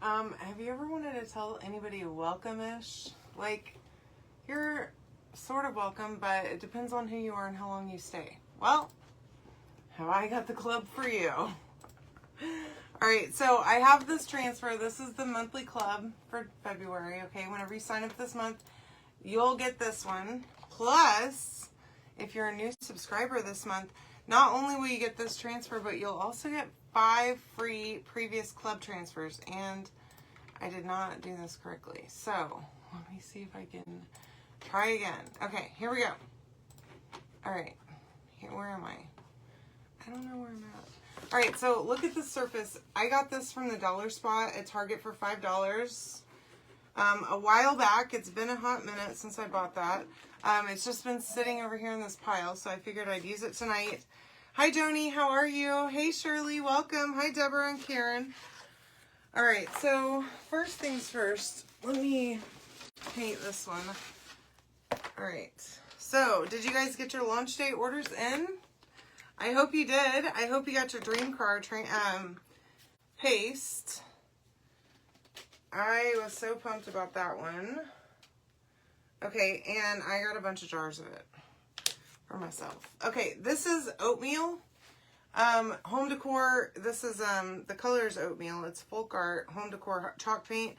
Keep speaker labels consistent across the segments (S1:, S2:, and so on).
S1: Have you ever wanted to tell anybody welcome-ish? Like, you're sort of welcome, but it depends on who you are and how long you stay. Well, have I got the club for you? Alright, so I have this transfer. This is the monthly club for February, okay? Whenever you sign up this month, you'll get this one. Plus, if you're a new subscriber this month, not only will you get this transfer, but you'll also get 5 free previous club transfers. And I did not do this correctly. So, let me see if I can try again. Okay, here we go. Alright, where am I? I don't know where I'm at. Alright, so look at this surface. I got this from the Dollar Spot at Target for $5. A while back. It's been a hot minute since I bought that. It's just been sitting over here in this pile, so I figured I'd use it tonight. Hi, Joni. How are you? Hey, Shirley. Welcome. Hi, Deborah and Karen. All right, so first things first, let me paint this one. All right, so did you guys get your launch day orders in? I hope you did. I hope you got your dream car paste. I was so pumped about that one. Okay, and I got a bunch of jars of it for myself. Okay, this is oatmeal. Home decor. This is the color is oatmeal. It's folk art home decor chalk paint.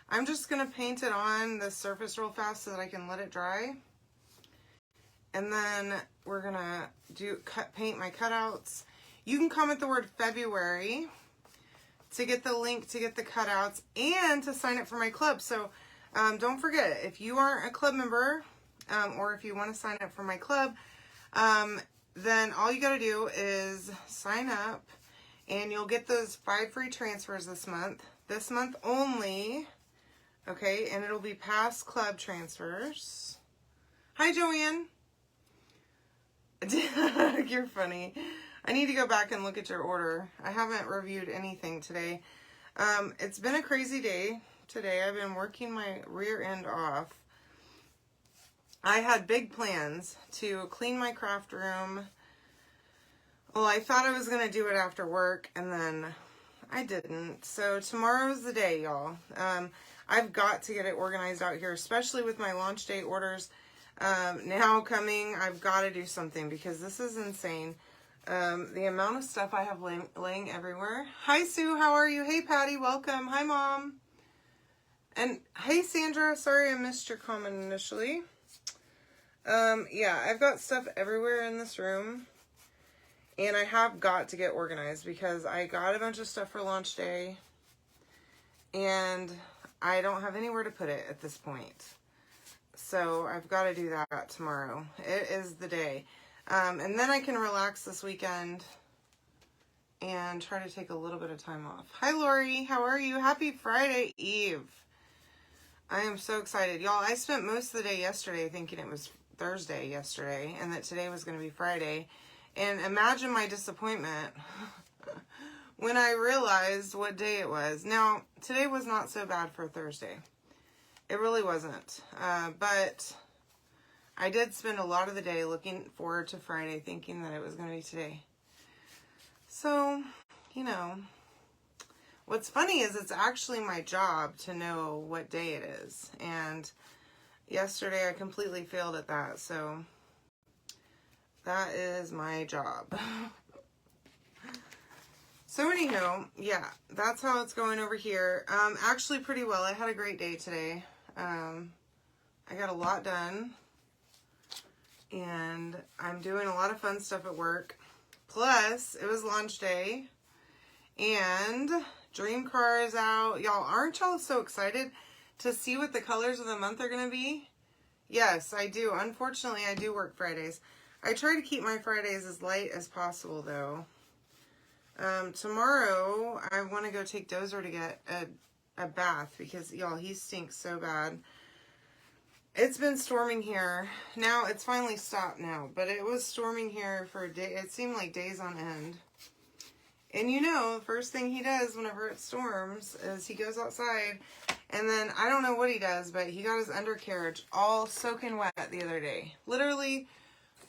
S1: I'm just gonna paint it on the surface real fast so that I can let it dry. And then we're gonna paint my cutouts. You can comment the word February to get the link to get the cutouts and to sign up for my club. So don't forget, if you aren't a club member or if you want to sign up for my club, then all you got to do is sign up and you'll get those 5 free transfers this month only. Okay, and it'll be past club transfers. Hi, Joanne. You're funny. I need to go back and look at your order. I haven't reviewed anything today. It's been a crazy day today. I've been working my rear end off. I had big plans to clean my craft room. Well, I thought I was going to do it after work, and then I didn't. So tomorrow's the day, y'all. I've got to get it organized out here, especially with my launch day orders now coming. I've got to do something because this is insane. The amount of stuff I have laying everywhere. Hi, Sue. How are you? Hey, Patty. Welcome. Hi, Mom. And hey, Sandra. Sorry I missed your comment initially. Yeah, I've got stuff everywhere in this room. And I have got to get organized because I got a bunch of stuff for launch day. And I don't have anywhere to put it at this point. So I've got to do that tomorrow. It is the day. And then I can relax this weekend and try to take a little bit of time off. Hi, Lori. How are you? Happy Friday Eve. I am so excited. Y'all, I spent most of the day yesterday thinking it was Thursday yesterday and that today was going to be Friday. And imagine my disappointment when I realized what day it was. Now, today was not so bad for Thursday. It really wasn't. But I did spend a lot of the day looking forward to Friday, thinking that it was going to be today. So, you know, what's funny is it's actually my job to know what day it is. And yesterday I completely failed at that. So that is my job. So anyhow, yeah, that's how it's going over here. Actually pretty well. I had a great day today. I got a lot done. And I'm doing a lot of fun stuff at work. Plus, it was launch day. And Dream Car is out. Y'all, aren't y'all so excited to see what the colors of the month are going to be? Yes, I do. Unfortunately, I do work Fridays. I try to keep my Fridays as light as possible, though. Tomorrow, I want to go take Dozer to get a bath because, y'all, he stinks so bad. It's been storming here. Now, it's finally stopped now, but it was storming here for a day. It seemed like days on end. And you know, the first thing he does whenever it storms is he goes outside, and then I don't know what he does, but he got his undercarriage all soaking wet the other day. Literally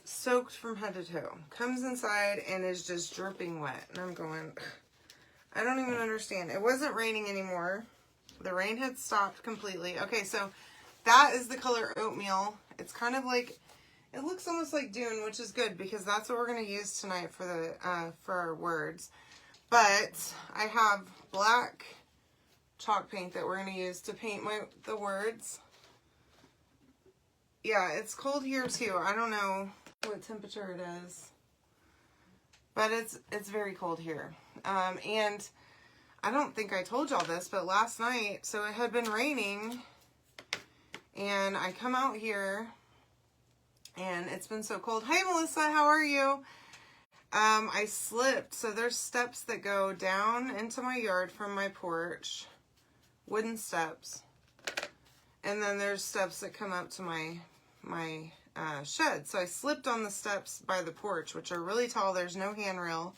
S1: soaked from head to toe. Comes inside and is just dripping wet. And I'm going, I don't even understand. It wasn't raining anymore. The rain had stopped completely. Okay, so that is the color Oatmeal. It's kind of like, it looks almost like Dune, which is good because that's what we're going to use tonight for the for our words. But I have black chalk paint that we're going to use to paint the words. Yeah, it's cold here too. I don't know what temperature it is, but it's very cold here. And I don't think I told y'all this, but last night, so it had been raining, and I come out here, and it's been so cold. Hey, Melissa, how are you? I slipped, so there's steps that go down into my yard from my porch, wooden steps, and then there's steps that come up to my shed. So I slipped on the steps by the porch, which are really tall. There's no handrail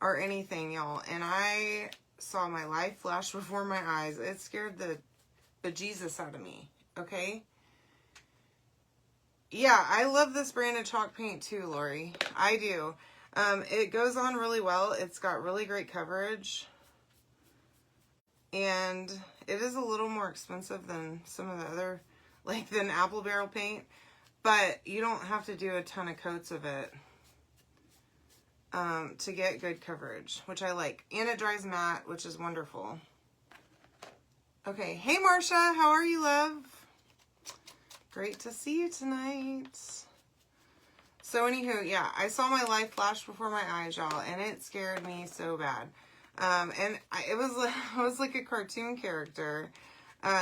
S1: or anything, y'all, and I saw my life flash before my eyes. It scared the bejesus out of me, okay? Yeah, I love this brand of chalk paint too, Lori. I do. It goes on really well. It's got really great coverage. And it is a little more expensive than some of the other, like than Apple Barrel paint. But you don't have to do a ton of coats of it to get good coverage, which I like. And it dries matte, which is wonderful. Okay, hey Marsha, how are you, love? Great to see you tonight. So anywho, yeah, I saw my life flash before my eyes, y'all, and it scared me so bad. It was like a cartoon character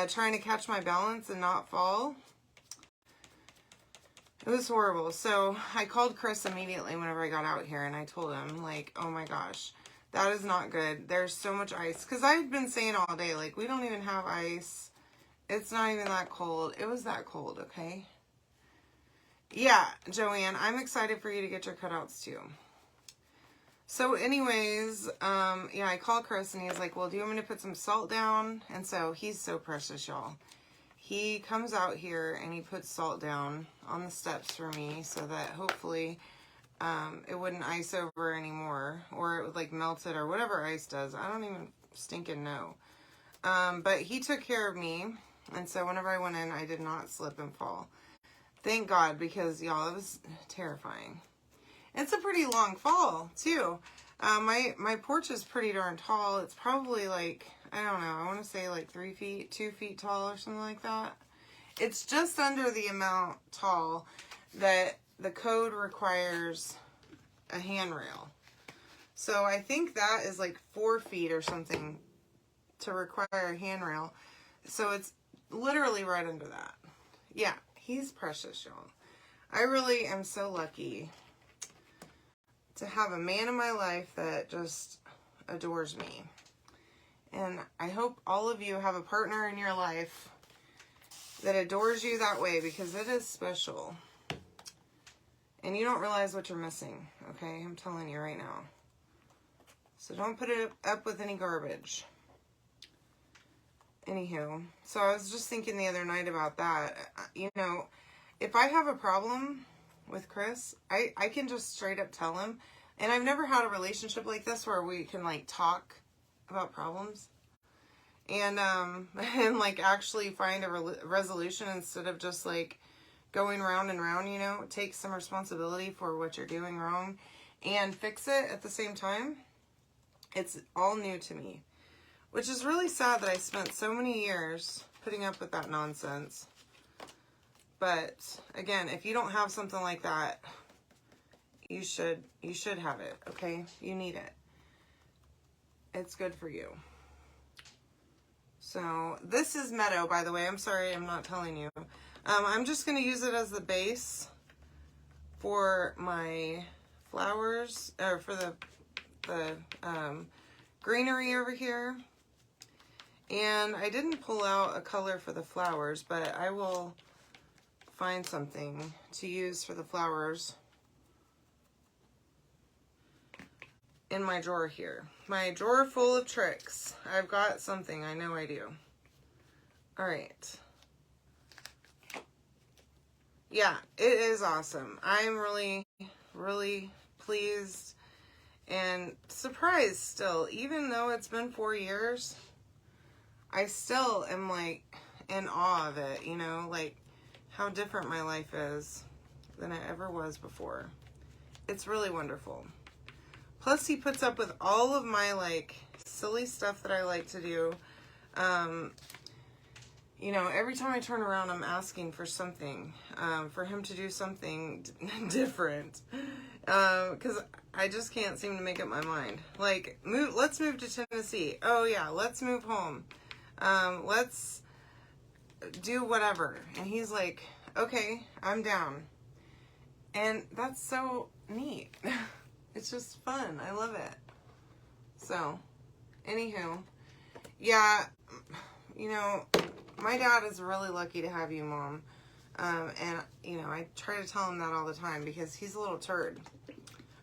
S1: trying to catch my balance and not fall. It was horrible. So I called Chris immediately whenever I got out here, and I told him, like, oh my gosh, that is not good. There's so much ice. Because I've been saying all day, like, we don't even have ice. It's not even that cold. It was that cold, okay? Yeah, Joanne, I'm excited for you to get your cutouts too. So anyways, yeah, I called Chris and he's like, well, do you want me to put some salt down? And so he's so precious, y'all. He comes out here and he puts salt down on the steps for me so that hopefully it wouldn't ice over anymore, or it would like melt it or whatever ice does. I don't even stinking know. But he took care of me. And so whenever I went in, I did not slip and fall. Thank God, because y'all, it was terrifying. It's a pretty long fall too. My porch is pretty darn tall. It's probably like, I don't know, I want to say like 3 feet, 2 feet tall or something like that. It's just under the amount tall that the code requires a handrail. So I think that is like 4 feet or something to require a handrail. So it's literally right under that. Yeah, he's precious, y'all. I really am so lucky to have a man in my life that just adores me. And I hope all of you have a partner in your life that adores you that way, because it is special. And you don't realize what you're missing, okay? I'm telling you right now. So don't put it up with any garbage. Anywho, so I was just thinking the other night about that. You know, if I have a problem with Chris, I can just straight up tell him. And I've never had a relationship like this where we can like talk about problems and like actually find a resolution instead of just like going round and round, you know. Take some responsibility for what you're doing wrong and fix it at the same time. It's all new to me, which is really sad that I spent so many years putting up with that nonsense. But again, if you don't have something like that, you should have it, okay? You need it. It's good for you. So this is Meadow, by the way. I'm sorry I'm not telling you. I'm just going to use it as the base for my flowers, or for the greenery over here. And I didn't pull out a color for the flowers, but I will find something to use for the flowers in my drawer here. My drawer full of tricks. I've got something, I know I do. All right. Yeah, it is awesome. I'm really, really pleased and surprised still. Even though it's been 4 years, I still am like in awe of it, you know, like how different my life is than it ever was before. It's really wonderful. Plus he puts up with all of my like silly stuff that I like to do. You know, every time I turn around, I'm asking for something, for him to do something different. Because I just can't seem to make up my mind. Like, let's move to Tennessee. Oh yeah, let's move home. Let's do whatever. And he's like, okay, I'm down. And that's so neat. It's just fun. I love it. So, anywho, yeah, you know, my dad is really lucky to have you, Mom. And, you know, I try to tell him that all the time because he's a little turd.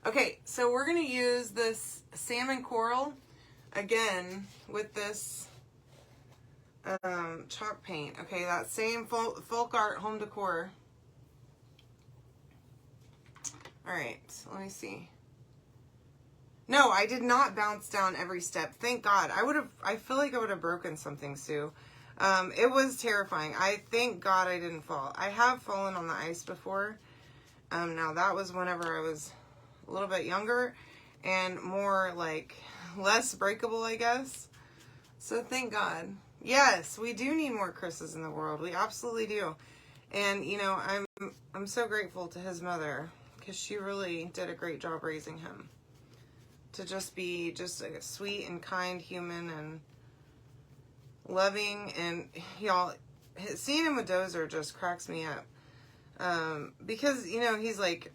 S1: Okay, so we're going to use this salmon coral again with this chalk paint. Okay, that same folk art home decor. All right, let me see. No, I did not bounce down every step. Thank God. I feel like I would have broken something, Sue. It was terrifying. I thank God I didn't fall. I have fallen on the ice before. Now that was whenever I was a little bit younger and more like less breakable, I guess. So thank God. Yes, we do need more Chris's in the world. We absolutely do. And you know, I'm so grateful to his mother because she really did a great job raising him to just be just a sweet and kind human and loving. And y'all, seeing him with Dozer just cracks me up. Because, you know, he's like,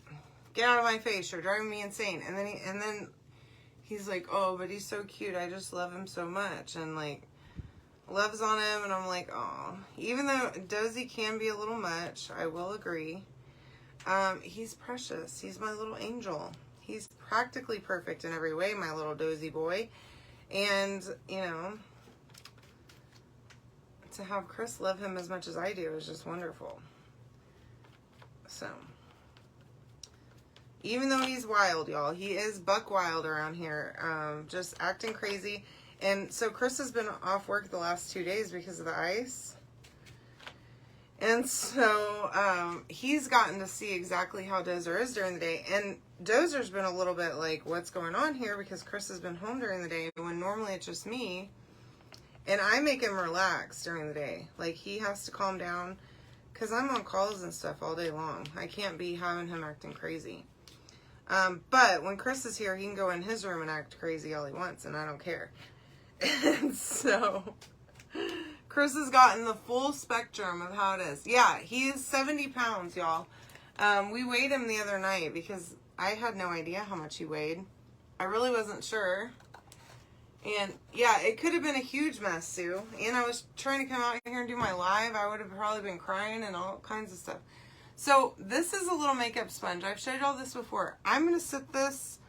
S1: get out of my face, you're driving me insane. And then he's like, oh, but he's so cute, I just love him so much. And like, loves on him, and I'm like, oh. Even though Dozy can be a little much, I will agree. He's precious. He's my little angel. He's practically perfect in every way, my little dozy boy. And, you know, to have Chris love him as much as I do is just wonderful. So, even though he's wild, y'all, he is buck wild around here, just acting crazy. And so Chris has been off work the last 2 days because of the ice. And so he's gotten to see exactly how Dozer is during the day. And Dozer's been a little bit like, what's going on here? Because Chris has been home during the day when normally it's just me. And I make him relax during the day. Like, he has to calm down because I'm on calls and stuff all day long. I can't be having him acting crazy. But when Chris is here, he can go in his room and act crazy all he wants, and I don't care. And so Chris has gotten the full spectrum of how it is. Yeah, he is 70 pounds, y'all. We weighed him the other night because I had no idea how much he weighed. I really wasn't sure. And yeah, it could have been a huge mess, Sue. And I was trying to come out here and do my live. I would have probably been crying and all kinds of stuff. So this is a little makeup sponge. I've showed you all this before. I'm going to sit this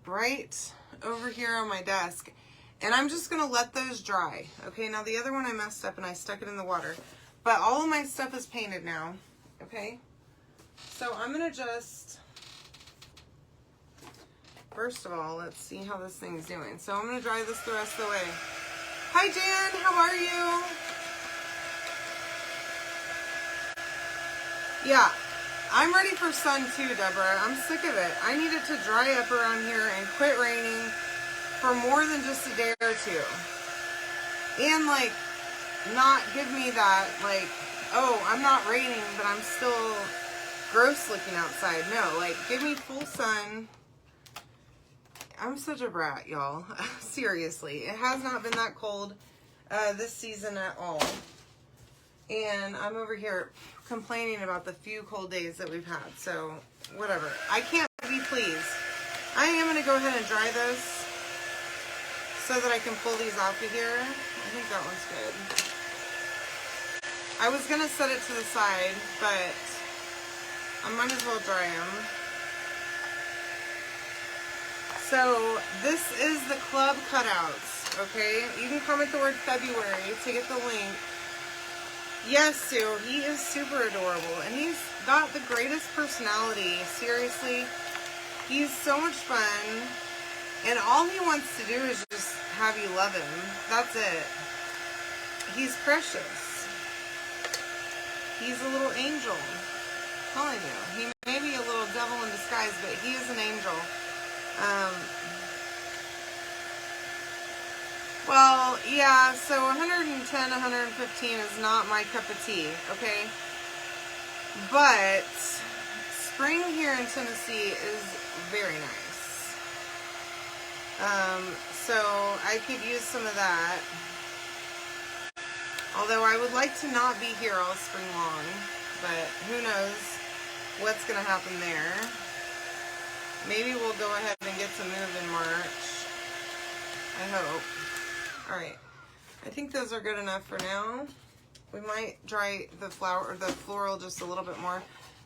S1: right over here on my desk. And I'm just going to let those dry. Okay, now the other one I messed up and I stuck it in the water. But all of my stuff is painted now. Okay, so I'm going to just, first of all, let's see how this thing's doing. So I'm going to dry this the rest of the way. Hi, Jan, how are you? Yeah, I'm ready for sun too, Deborah. I'm sick of it. I need it to dry up around here and quit raining for more than just a day or two. And like, not give me that, like, oh, I'm not raining, but I'm still gross looking outside. No, like, give me full sun. I'm such a brat, y'all. Seriously, it has not been that cold this season at all. And I'm over here complaining about the few cold days that we've had. So, whatever. I can't be pleased. I am going to go ahead and dry this so that I can pull these off of here. I think that one's good. I was going to set it to the side, but I might as well dry them. So, this is the club cutouts, okay? You can comment the word February to get the link. Yes, Sue, he is super adorable, and he's got the greatest personality. Seriously, he's so much fun, and all he wants to do is just have you love him. That's it. He's precious. He's a little angel. I'm telling you. He may be a little devil in disguise, but he is an angel. Well, yeah, so 110, 115 is not my cup of tea, okay? But spring here in Tennessee is very nice. So I could use some of that. Although I would like to not be here all spring long, but who knows what's going to happen there. Maybe we'll go ahead and get some move in March. I hope. Alright, I think those are good enough for now. We might dry the flower or the floral just a little bit more.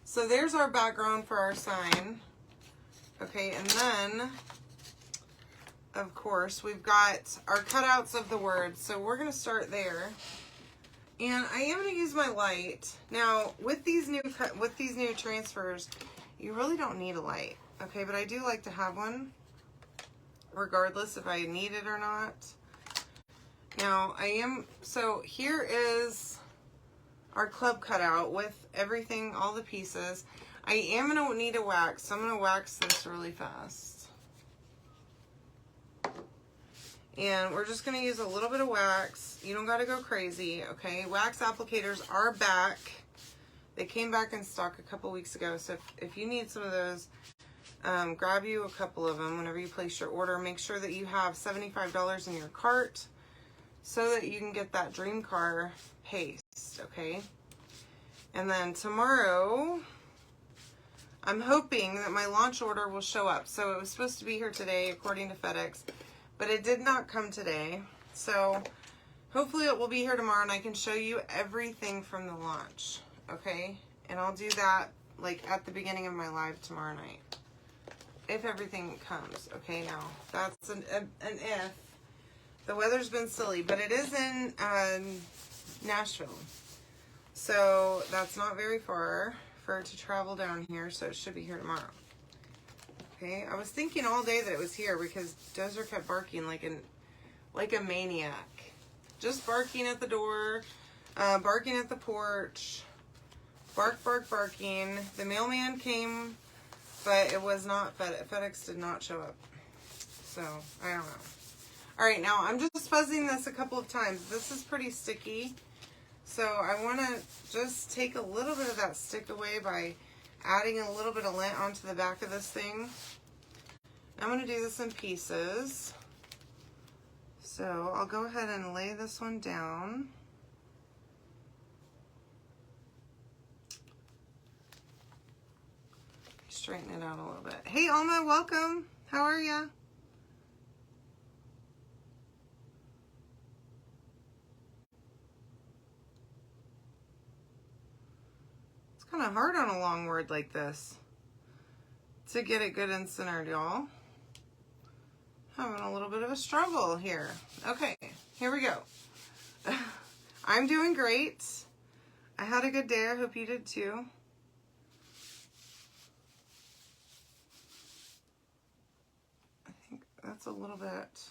S1: So there's our background for our sign. Okay, and then, of course, we've got our cutouts of the words. So we're going to start there. And I am going to use my light. Now, with these new transfers, you really don't need a light. Okay, but I do like to have one, regardless if I need it or not. Now, so here is our club cutout with everything, all the pieces. I am going to need a wax, so I'm going to wax this really fast. And we're just going to use a little bit of wax. You don't got to go crazy, okay? Wax applicators are back. They came back in stock a couple weeks ago, so if you need some of those, grab you a couple of them whenever you place your order. Make sure that you have $75 in your cart, so that you can get that dream car paste, okay? And then tomorrow, I'm hoping that my launch order will show up. So it was supposed to be here today, according to FedEx, but it did not come today. So hopefully it will be here tomorrow, and I can show you everything from the launch, okay? And I'll do that like at the beginning of my live tomorrow night, if everything comes, okay? Now, that's an if. The weather's been silly, but it is in Nashville. So that's not very far for it to travel down here, so it should be here tomorrow. Okay, I was thinking all day that it was here because Dozer kept barking like a maniac. Just barking at the door, barking at the porch, barking. The mailman came, but it was not FedEx did not show up. So, I don't know. Alright, now I'm just fuzzing this a couple of times. This is pretty sticky, so I want to just take a little bit of that stick away by adding a little bit of lint onto the back of this thing. I'm going to do this in pieces. So I'll go ahead and lay this one down. Straighten it out a little bit. Hey Alma, welcome. How are ya? Kind of hard on a long word like this to get it good and centered, y'all. Having a little bit of a struggle here. Okay, here we go. I'm doing great. I had a good day. I hope you did too. I think that's a little bit,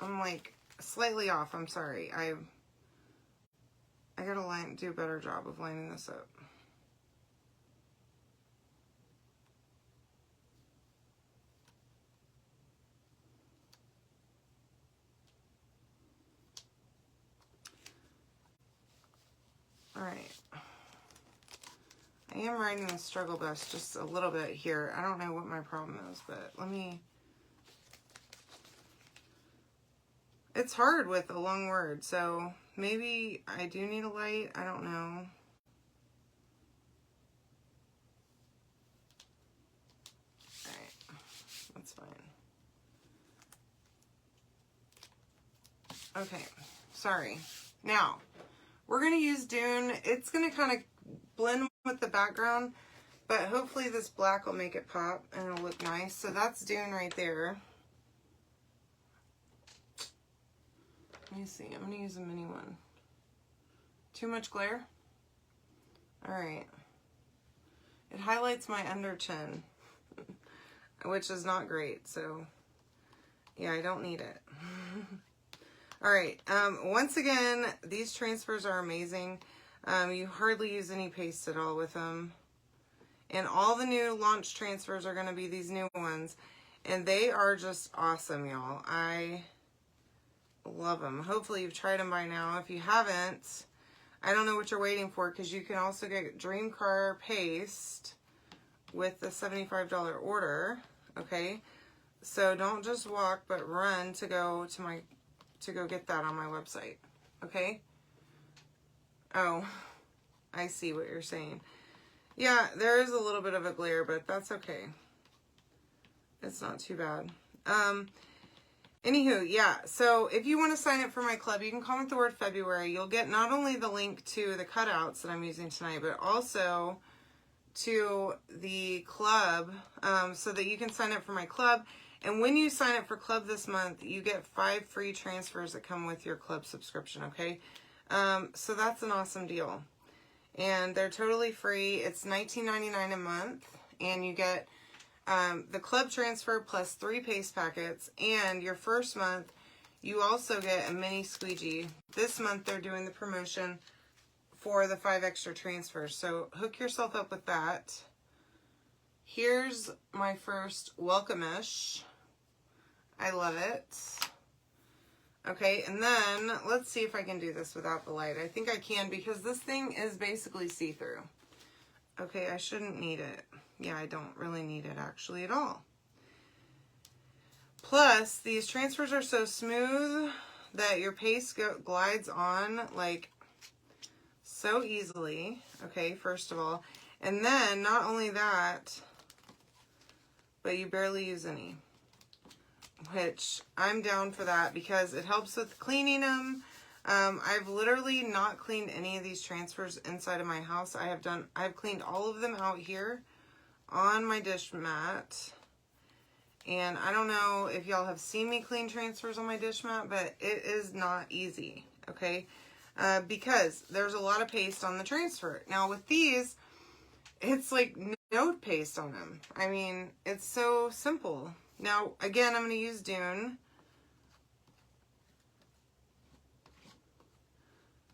S1: I'm like slightly off. I'm sorry. I gotta do a better job of lining this up. Alright. I am riding the struggle bus just a little bit here. I don't know what my problem is, but let me... It's hard with a long word, so maybe I do need a light. I don't know. Alright, that's fine. Okay, sorry. Now, we're going to use Dune. It's going to kind of blend with the background, but hopefully this black will make it pop and it'll look nice. So that's Dune right there. Let me see. I'm going to use a mini one. Too much glare? Alright. It highlights my under chin, which is not great. So, yeah, I don't need it. All right. Once again, these transfers are amazing. You hardly use any paste at all with them. And all the new launch transfers are going to be these new ones. And they are just awesome, y'all. I love them. Hopefully you've tried them by now. If you haven't, I don't know what you're waiting for, because you can also get Dream Car paste with the $75 order. Okay. So don't just walk, but run to go get that on my website. Okay. Oh, I see what you're saying. Yeah, there is a little bit of a glare, but that's okay. It's not too bad. Anywho, yeah, so if you want to sign up for my club, you can comment the word February. You'll get not only the link to the cutouts that I'm using tonight, but also to the club, so that you can sign up for my club. And when you sign up for club this month, you get 5 free transfers that come with your club subscription, okay? So that's an awesome deal. And they're totally free. It's $19.99 a month, and you get the club transfer plus 3 paste packets, and your first month you also get a mini squeegee. This month they're doing the promotion for the 5 extra transfers, so hook yourself up with that. Here's my first Welcome-ish. I love it. Okay, and then let's see if I can do this without the light. I think I can, because this thing is basically see-through. Okay, I shouldn't need it. Yeah, I don't really need it actually at all. Plus, these transfers are so smooth that your paste glides on like so easily. Okay, first of all. And then, not only that, but you barely use any. Which, I'm down for that, because it helps with cleaning them. I've literally not cleaned any of these transfers inside of my house. I've cleaned all of them out here on my dish mat. And I don't know if y'all have seen me clean transfers on my dish mat, but it is not easy, okay? Because there's a lot of paste on the transfer. Now with these, it's like no paste on them. I mean, it's so simple. Now, again, I'm going to use Dune.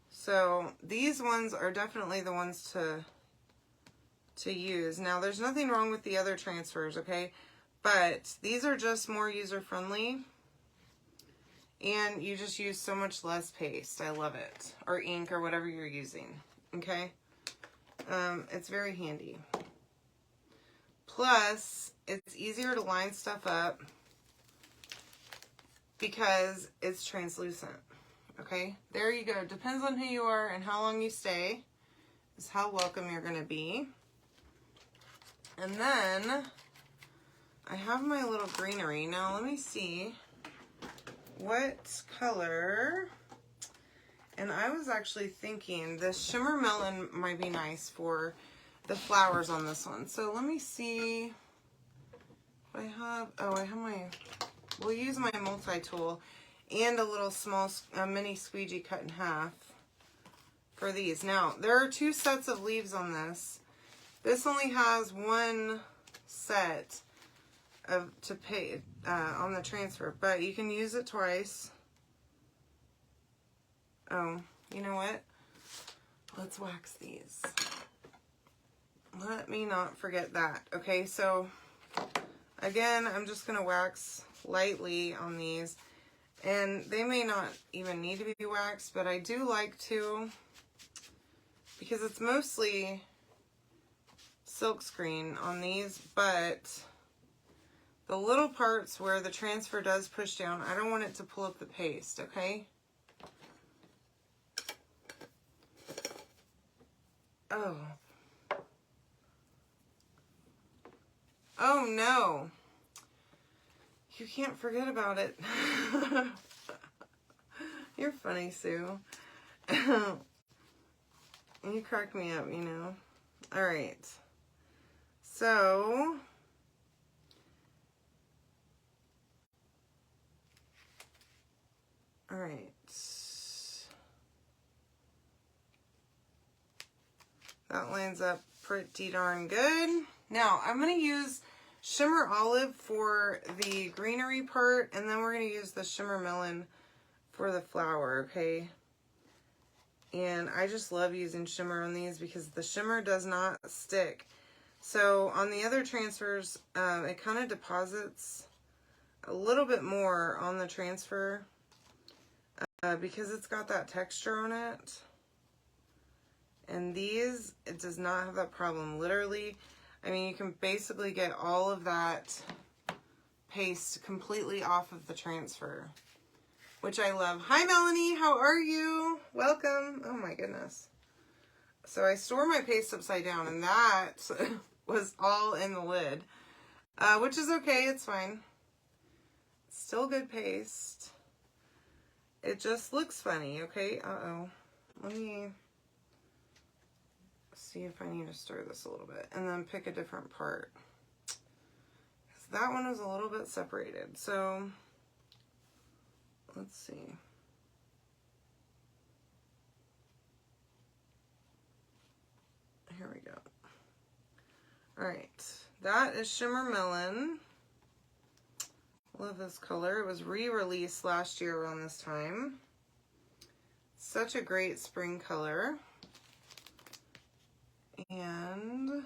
S1: So these ones are definitely the ones to use. Now, there's nothing wrong with the other transfers, okay? But these are just more user-friendly. And you just use so much less paste. I love it. Or ink or whatever you're using, okay? It's very handy. Plus, it's easier to line stuff up because it's translucent. Okay, there you go. Depends on who you are and how long you stay is how welcome you're going to be. And then I have my little greenery. Now let me see what color. And I was actually thinking the Shimmer Melon might be nice for the flowers on this one. So let me see what I have. Oh, I have my, we'll use my multi-tool and a little small mini squeegee cut in half for these. Now, there are 2 sets of leaves on this. This only has 1 set to pay on the transfer, but you can use it twice. Oh, you know what? Let's wax these. Let me not forget that. Okay, so again, I'm just going to wax lightly on these. And they may not even need to be waxed, but I do like to, because it's mostly silkscreen on these, but the little parts where the transfer does push down, I don't want it to pull up the paste, okay? Oh. Oh no. You can't forget about it. You're funny, Sue. You crack me up, you know. All right. So, all right. That lines up pretty darn good. Now, I'm going to use Shimmer Olive for the greenery part, and then we're going to use the Shimmer Melon for the flower, okay? And I just love using shimmer on these because the shimmer does not stick. So on the other transfers, it kind of deposits a little bit more on the transfer because it's got that texture on it. And these, it does not have that problem. Literally, I mean, you can basically get all of that paste completely off of the transfer, which I love. Hi, Melanie. How are you? Welcome. Oh, my goodness. So I store my paste upside down, and that was all in the lid, which is okay. It's fine. Still good paste. It just looks funny, okay? Uh-oh. Let me see if I need to stir this a little bit and then pick a different part. That one is a little bit separated. So let's see. Here we go. All right. That is Shimmer Melon. Love this color. It was re-released last year around this time. Such a great spring color. And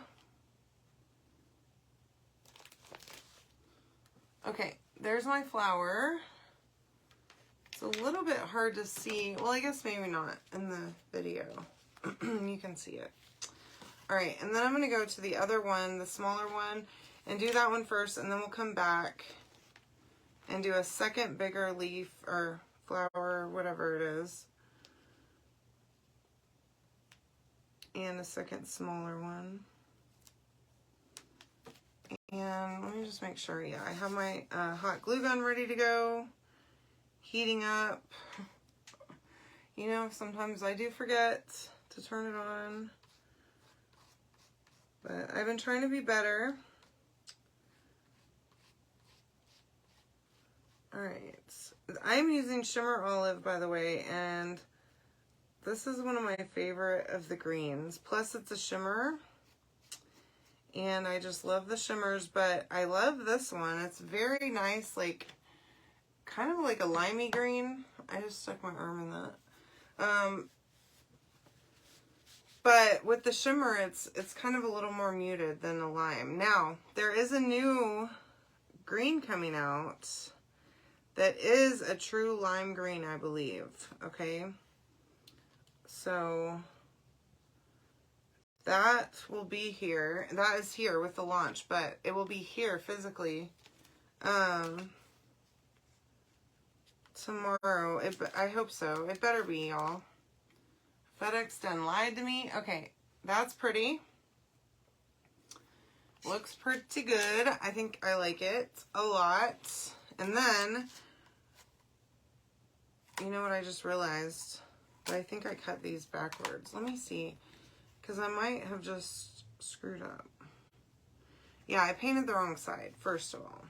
S1: okay, there's my flower. It's a little bit hard to see. Well, I guess maybe not in the video. You can see it. All right, and then I'm going to go to the other one, the smaller one, and do that one first, and then we'll come back and do a second bigger leaf or flower, whatever it is. And a second smaller one. And let me just make sure, yeah, I have my hot glue gun ready to go, heating up. You know, sometimes I do forget to turn it on, but I've been trying to be better. All right, I'm using Shimmer Olive, by the way, and this is one of my favorite of the greens. Plus, it's a shimmer, and I just love the shimmers, but I love this one. It's very nice, like, kind of like a limey green. I just stuck my arm in that. But with the shimmer, it's kind of a little more muted than the lime. Now, there is a new green coming out that is a true lime green, I believe, okay? So that will be here. That is here with the launch, but it will be here physically tomorrow. I hope so. It better be, y'all. FedEx done lied to me. Okay, that's pretty. Looks pretty good. I think I like it a lot. And then, you know what I just realized? I think I cut these backwards. Let me see, because I might have just screwed up. Yeah, I painted the wrong side, first of all.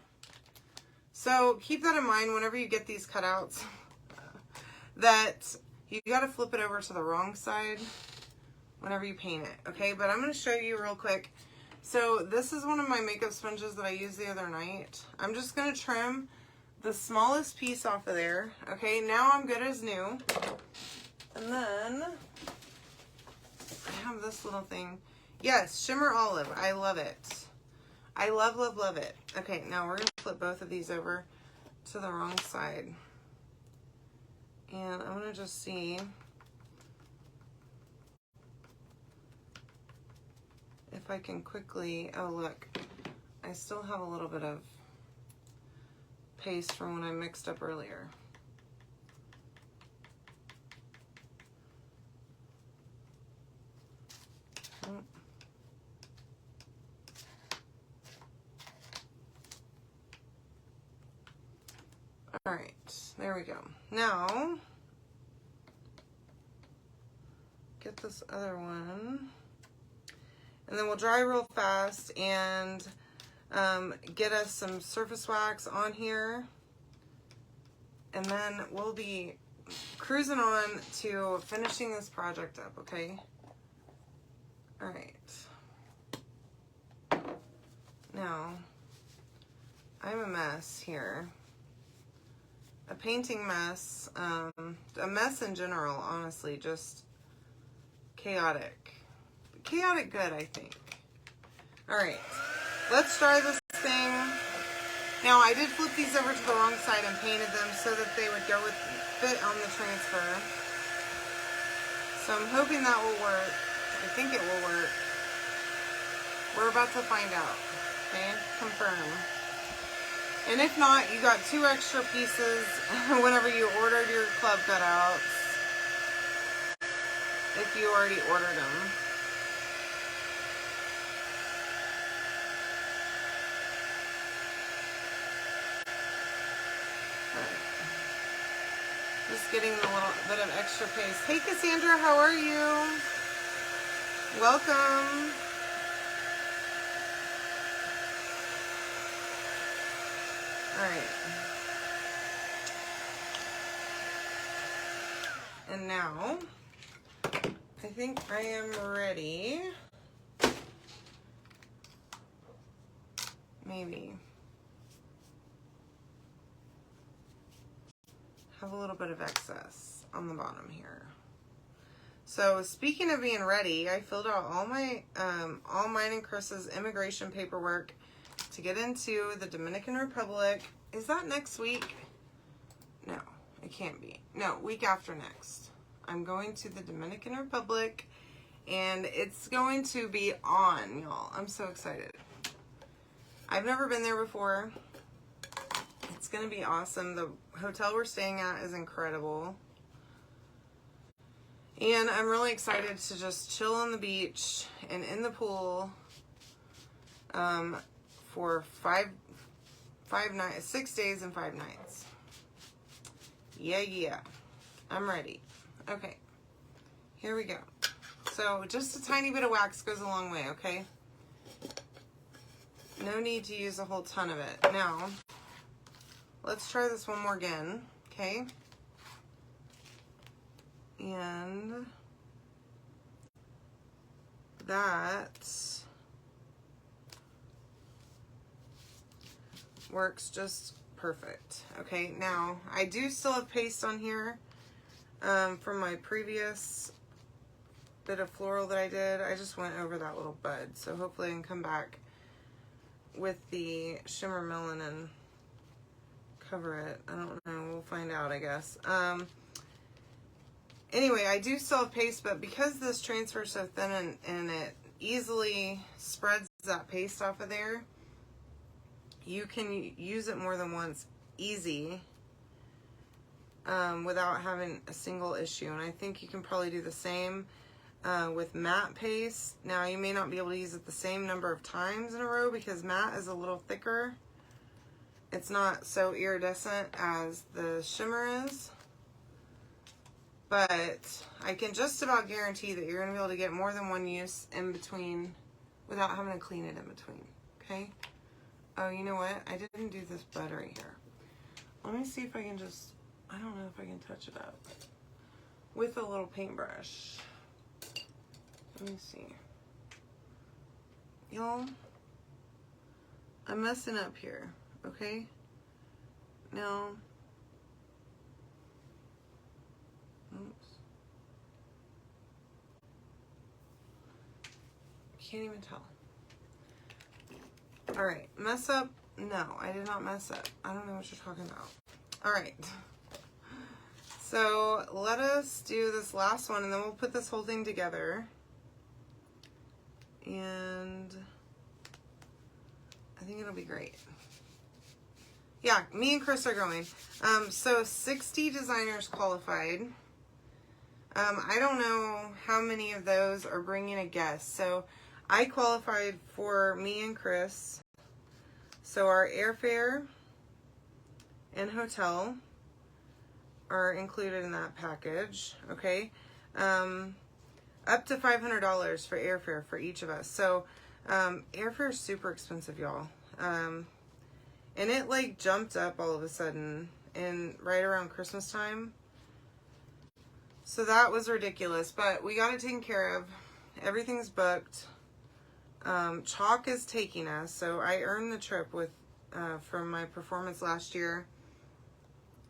S1: So keep that in mind whenever you get these cutouts, that you got to flip it over to the wrong side whenever you paint it, okay? But I'm going to show you real quick. So this is one of my makeup sponges that I used the other night. I'm just going to trim the smallest piece off of there, okay? Now I'm good as new. And then I have this little thing. Yes, Shimmer Olive. I love it. I love, love, love it. Okay, now we're going to flip both of these over to the wrong side. And I'm going to just see if I can quickly, oh look, I still have a little bit of paste from when I mixed up earlier. All right, there we go. Now, get this other one, and then we'll dry real fast and get us some surface wax on here, and then we'll be cruising on to finishing this project up, okay? All right. Now, I'm a mess here. a painting mess, a mess in general, honestly, just chaotic. Chaotic good, I think. All right, let's try this thing. Now, I did flip these over to the wrong side and painted them so that they would fit on the transfer. So I'm hoping that will work. I think it will work. We're about to find out. Okay, confirm. And if not, you got 2 extra pieces whenever you ordered your club cutouts. If you already ordered them. Just getting a little bit of extra paste. Hey Cassandra, how are you? Welcome. Alright. And now, I think I am ready. Maybe. Have a little bit of excess on the bottom here. So speaking of being ready, I filled out all mine and Chris's immigration paperwork to get into the Dominican Republic. Is that next week? No, it can't be. No, week after next. I'm going to the Dominican Republic and it's going to be on, y'all. I'm so excited. I've never been there before. It's going to be awesome. The hotel we're staying at is incredible. And I'm really excited to just chill on the beach and in the pool for 6 days and 5 nights. Yeah. I'm ready. Okay. Here we go. So just a tiny bit of wax goes a long way, okay? No need to use a whole ton of it. Now, let's try this one more again, okay? And that works just perfect. Okay, now I do still have paste on here from my previous bit of floral that I did. I just went over that little bud, so hopefully I can come back with the Shimmer Melon and cover it. I don't know, we'll find out, I guess. Anyway, I do still have paste, but because this transfers so thin and it easily spreads that paste off of there, you can use it more than once easy without having a single issue. And I think you can probably do the same with matte paste. Now, you may not be able to use it the same number of times in a row because matte is a little thicker. It's not so iridescent as the shimmer is. But I can just about guarantee that you're going to be able to get more than one use in between without having to clean it in between, okay? Oh, you know what? I didn't do this bud right here. Let me see if I can just, I don't know if I can touch it up with a little paintbrush. Let me see. Y'all, I'm messing up here, okay? Now, oops. Can't even tell. All right, mess up? No, I did not mess up. I don't know what you're talking about. All right. So let us do this last one and then we'll put this whole thing together. And I think it'll be great. Yeah, me and Chris are going. So 60 designers qualified. I don't know how many of those are bringing a guest. So I qualified for me and Chris. So our airfare and hotel are included in that package, okay? Up to $500 for airfare for each of us. So airfare is super expensive, y'all. And it like jumped up all of a sudden right around Christmas time. So that was ridiculous, but we got it taken care of. Everything's booked. Chalk is taking us, so I earned the trip with from my performance last year.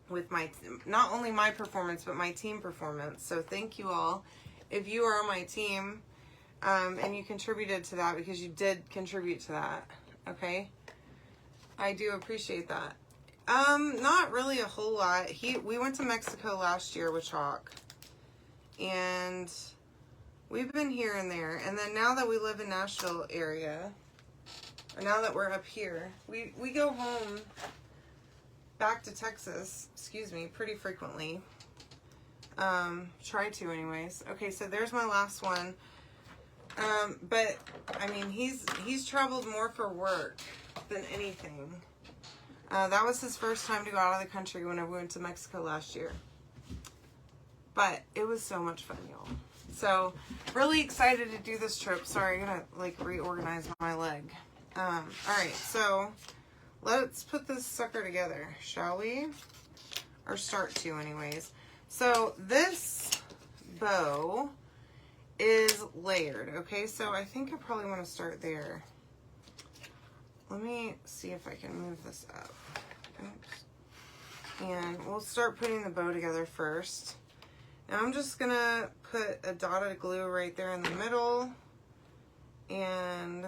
S1: with my, not only my performance, but my team performance. So thank you all. If you are on my team, and you contributed to that, because you did contribute to that, okay? I do appreciate that. Not really a whole lot. We went to Mexico last year with Chalk, and we've been here and there. And then now that we live in Nashville area, or now that we're up here, we go home back to Texas, excuse me, pretty frequently. Try to anyways. Okay, so there's my last one. But I mean, he's traveled more for work than anything. That was his first time to go out of the country whenever we went to Mexico last year. But it was so much fun, y'all. So, really excited to do this trip. Sorry, I gotta like reorganize my leg. Alright, so let's put this sucker together, shall we? Or start to anyways. So this bow is layered, okay? So I think I probably want to start there. Let me see if I can move this up. Oops. And we'll start putting the bow together first. Now I'm just gonna put a dot of glue right there in the middle. And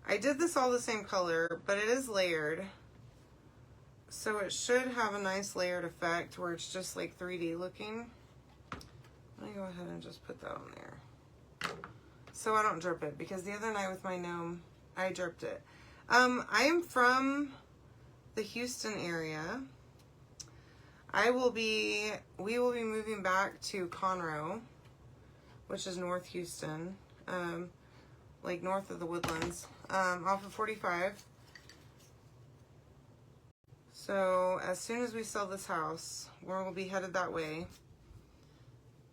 S1: I did this all the same color, but it is layered. So it should have a nice layered effect where it's just like 3D looking. Let me go ahead and just put that on there, so I don't drip it, because the other night with my gnome, I dripped it. I am from the Houston area. We will be moving back to Conroe, which is North Houston, like north of the Woodlands, off of 45. So as soon as we sell this house, we'll be headed that way.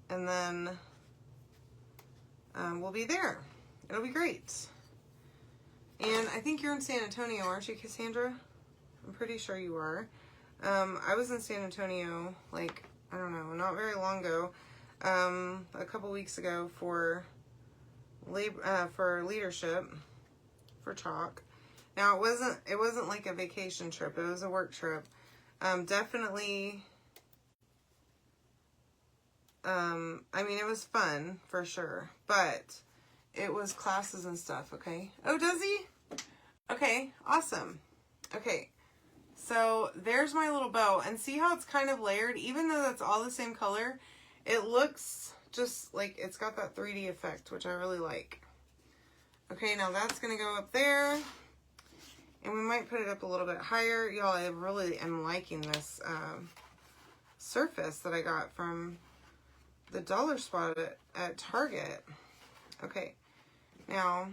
S1: And then we'll be there. It'll be great. And I think you're in San Antonio, aren't you, Cassandra? I'm pretty sure you are. I was in San Antonio, like, I don't know, not very long ago, a couple weeks ago for leadership, for Chalk. Now it wasn't like a vacation trip, it was a work trip. Definitely, I mean, it was fun for sure, but it was classes and stuff, okay? Oh, does he? Okay, awesome. Okay, so there's my little bow, and see how it's kind of layered? Even though that's all the same color, it looks just like it's got that 3D effect, which I really like. Okay, now that's gonna go up there, and we might put it up a little bit higher. Y'all, I really am liking this surface that I got from the dollar spot at Target. Okay, now,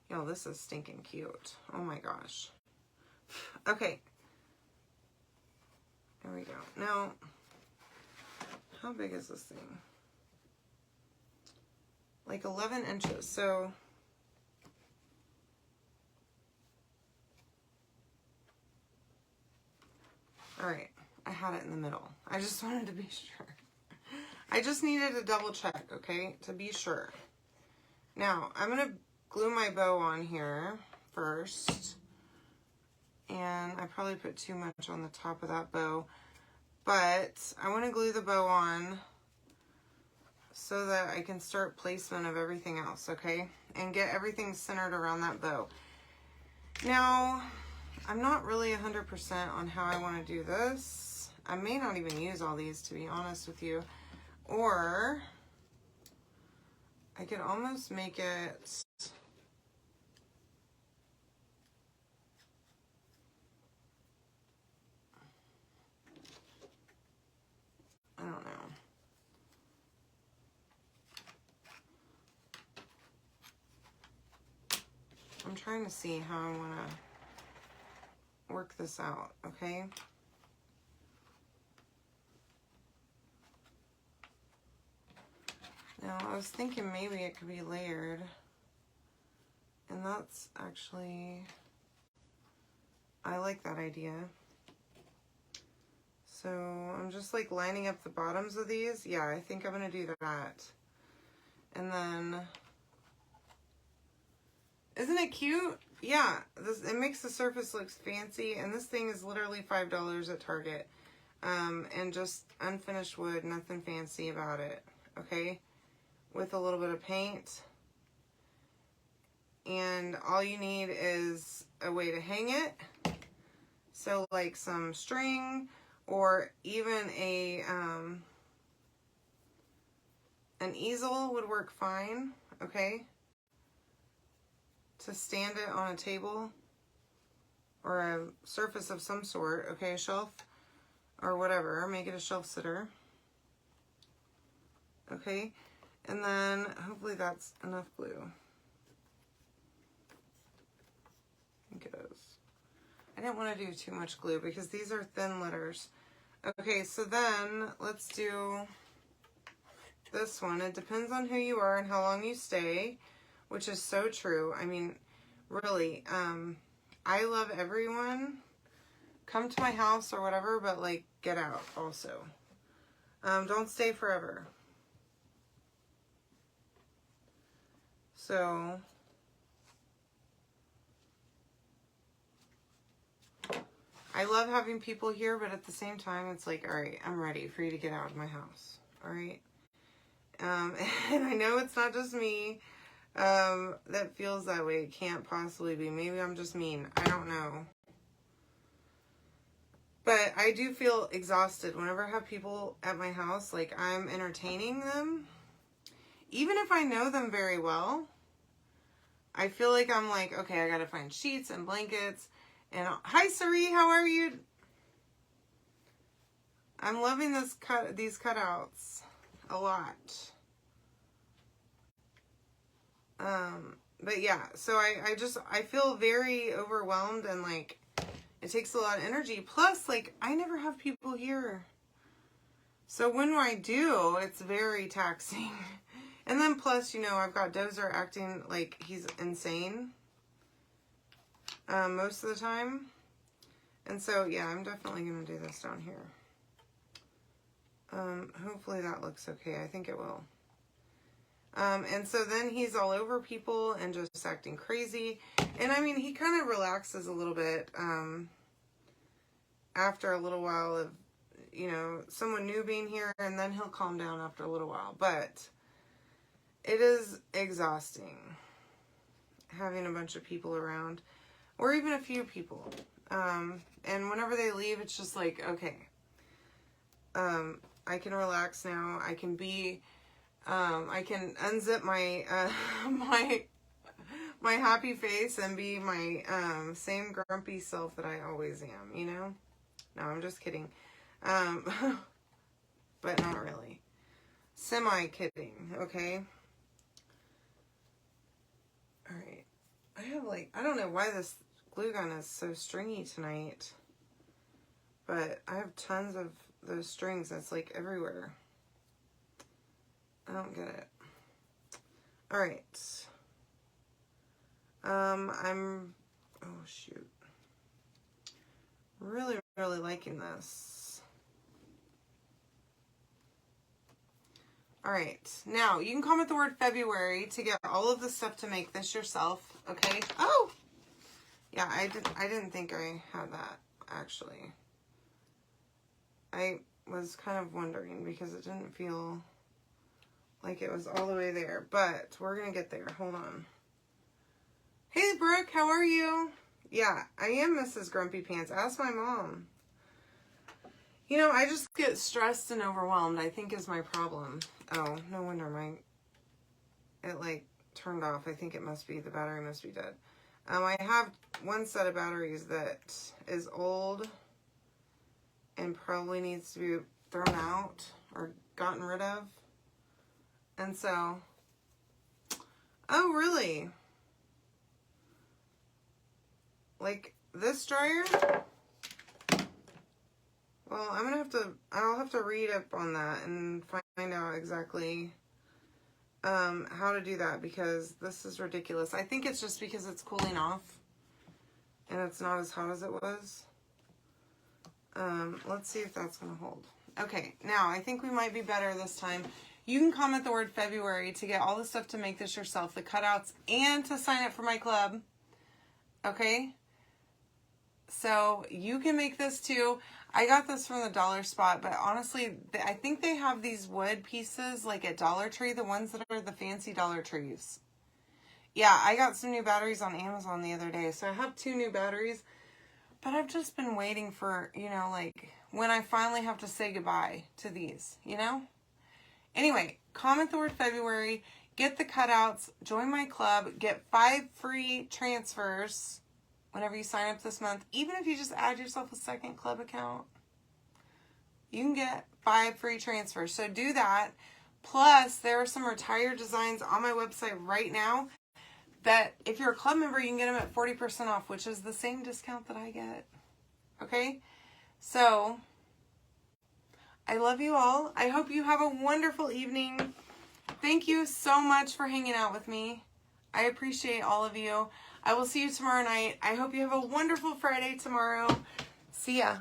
S1: y'all, this is stinking cute. Oh my gosh. Okay, there we go. Now, how big is this thing? Like 11 inches. So, all right, I had it in the middle. I just wanted to be sure. I just needed to double check, okay, to be sure. Now, I'm going to glue my bow on here first. And I probably put too much on the top of that bow. But I want to glue the bow on so that I can start placement of everything else, okay? And get everything centered around that bow. Now, I'm not really 100% on how I want to do this. I may not even use all these, to be honest with you. Or I could almost make it, I don't know. I'm trying to see how I want to work this out, okay? Now, I was thinking maybe it could be layered, and that's actually, I like that idea. So I'm just like lining up the bottoms of these. Yeah, I think I'm gonna do that. And then, isn't it cute? yeah, it makes the surface look fancy, and this thing is literally $5 at Target. And just unfinished wood, nothing fancy about it, okay? With a little bit of paint. And all you need is a way to hang it. So like some string, or even an easel would work fine, okay? To stand it on a table or a surface of some sort, okay? A shelf or whatever. Make it a shelf sitter. Okay? And then hopefully that's enough glue. I think it is. I didn't want to do too much glue because these are thin letters. Okay, so then let's do this one. It depends on who you are and how long you stay, which is so true. I mean, really, I love everyone. Come to my house or whatever, but like get out also. Don't stay forever. So I love having people here, but at the same time, it's like, all right, I'm ready for you to get out of my house. All right. And I know it's not just me that feels that way. It can't possibly be. Maybe I'm just mean. I don't know. But I do feel exhausted whenever I have people at my house. Like, I'm entertaining them. Even if I know them very well, I feel like I'm like, okay, I gotta find sheets and blankets. And hi, Sari, how are you? I'm loving these cutouts a lot. But yeah, so I feel very overwhelmed, and like it takes a lot of energy. Plus, like, I never have people here. So when I do, it's very taxing. And then plus, you know, I've got Dozer acting like he's insane most of the time. And so, yeah, I'm definitely going to do this down here. Hopefully that looks okay. I think it will. And so then he's all over people and just acting crazy. And I mean, he kind of relaxes a little bit after a little while of, you know, someone new being here, and then he'll calm down after a little while. But it is exhausting having a bunch of people around, or even a few people. And whenever they leave, it's just like, okay, I can relax now. I can be, I can unzip my, my happy face and be my, same grumpy self that I always am, you know? No, I'm just kidding. But not really. Semi-kidding, okay? Alright. I have like, I don't know why this glue gun is so stringy tonight. But I have tons of those strings that's like everywhere. I don't get it. Alright. Oh shoot. Really, really liking this. Alright, now you can comment the word February to get all of the stuff to make this yourself, okay? Oh! Yeah, I didn't think I had that, actually. I was kind of wondering because it didn't feel like it was all the way there, but we're gonna get there. Hold on. Hey, Brooke, how are you? Yeah, I am Mrs. Grumpy Pants. Ask my mom. You know, I just get stressed and overwhelmed, I think, is my problem. Oh, no wonder it like turned off. I think it must be, the battery must be dead. I have one set of batteries that is old and probably needs to be thrown out or gotten rid of. And so, oh really? Like this dryer? Well, I'll have to read up on that and find out exactly how to do that, because this is ridiculous. I think it's just because it's cooling off and it's not as hot as it was. Let's see if that's going to hold. Okay, now I think we might be better this time. You can comment the word February to get all the stuff to make this yourself, the cutouts, and to sign up for my club. Okay? So you can make this too. I got this from the Dollar Spot, but honestly, I think they have these wood pieces like at Dollar Tree, the ones that are the fancy Dollar Trees. Yeah, I got some new batteries on Amazon the other day, so I have 2 new batteries, but I've just been waiting for, you know, like when I finally have to say goodbye to these, you know? Anyway, comment the word February, get the cutouts, join my club, get 5 free transfers whenever you sign up this month. Even if you just add yourself a second club account, you can get 5 free transfers. So do that. Plus, there are some retired designs on my website right now that if you're a club member, you can get them at 40% off, which is the same discount that I get. Okay? So, I love you all. I hope you have a wonderful evening. Thank you so much for hanging out with me. I appreciate all of you. I will see you tomorrow night. I hope you have a wonderful Friday tomorrow. See ya.